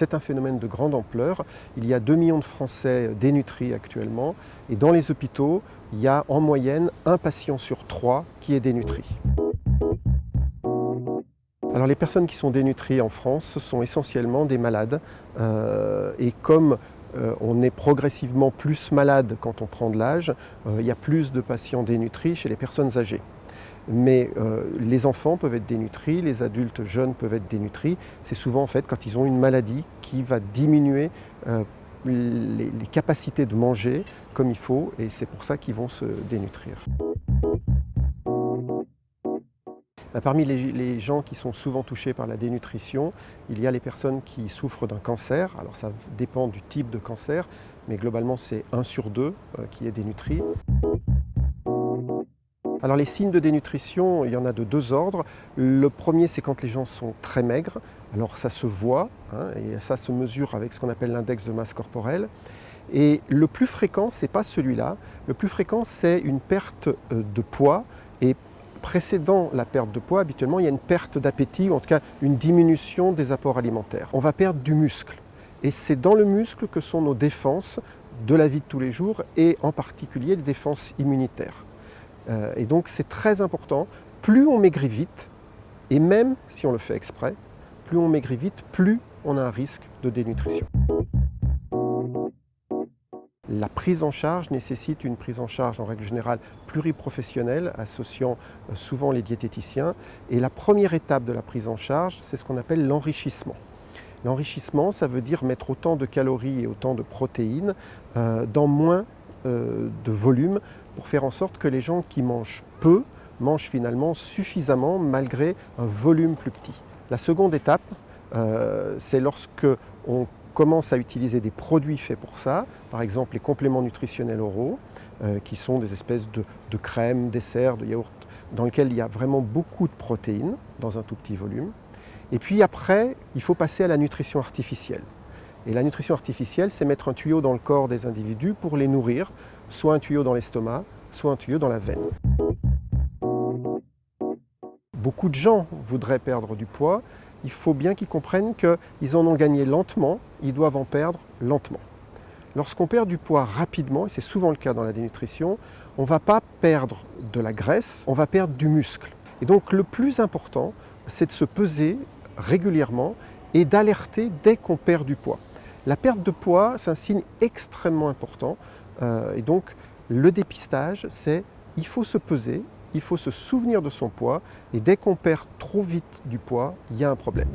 c'est un phénomène de grande ampleur. Il y a 2 millions de Français dénutris actuellement et dans les hôpitaux, il y a en moyenne un patient sur 3 qui est dénutri. Alors les personnes qui sont dénutries en France, ce sont essentiellement des malades et comme on est progressivement plus malade quand on prend de l'âge, il y a plus de patients dénutris chez les personnes âgées. Mais les enfants peuvent être dénutris, les adultes jeunes peuvent être dénutris. C'est souvent en fait quand ils ont une maladie qui va diminuer les capacités de manger comme il faut et c'est pour ça qu'ils vont se dénutrir. Parmi les gens qui sont souvent touchés par la dénutrition, il y a les personnes qui souffrent d'un cancer. Alors ça dépend du type de cancer, mais globalement c'est 1 sur 2 qui est dénutri. Alors les signes de dénutrition, il y en a de 2 ordres. Le premier, c'est quand les gens sont très maigres. Alors ça se voit, et ça se mesure avec ce qu'on appelle l'index de masse corporelle. Et le plus fréquent, ce n'est pas celui-là. Le plus fréquent, c'est une perte de poids. Et précédant la perte de poids, habituellement, il y a une perte d'appétit, ou en tout cas une diminution des apports alimentaires. On va perdre du muscle. Et c'est dans le muscle que sont nos défenses de la vie de tous les jours, et en particulier les défenses immunitaires. Et donc c'est très important, plus on maigrit vite, et même si on le fait exprès, plus on maigrit vite, plus on a un risque de dénutrition. La prise en charge nécessite une prise en charge en règle générale pluriprofessionnelle, associant souvent les diététiciens. Et la première étape de la prise en charge, c'est ce qu'on appelle l'enrichissement. L'enrichissement, ça veut dire mettre autant de calories et autant de protéines dans moins de volume pour faire en sorte que les gens qui mangent peu mangent finalement suffisamment malgré un volume plus petit. La seconde étape, c'est lorsque on commence à utiliser des produits faits pour ça, par exemple les compléments nutritionnels oraux, qui sont des espèces de crèmes, desserts, de yaourts, dans lesquels il y a vraiment beaucoup de protéines dans un tout petit volume. Et puis après, il faut passer à la nutrition artificielle. Et la nutrition artificielle, c'est mettre un tuyau dans le corps des individus pour les nourrir, soit un tuyau dans l'estomac, soit un tuyau dans la veine. Beaucoup de gens voudraient perdre du poids. Il faut bien qu'ils comprennent qu'ils en ont gagné lentement, ils doivent en perdre lentement. Lorsqu'on perd du poids rapidement, et c'est souvent le cas dans la dénutrition, on ne va pas perdre de la graisse, on va perdre du muscle. Et donc le plus important, c'est de se peser régulièrement et d'alerter dès qu'on perd du poids. La perte de poids, c'est un signe extrêmement important. Et donc le dépistage, c'est il faut se peser, il faut se souvenir de son poids et dès qu'on perd trop vite du poids, il y a un problème.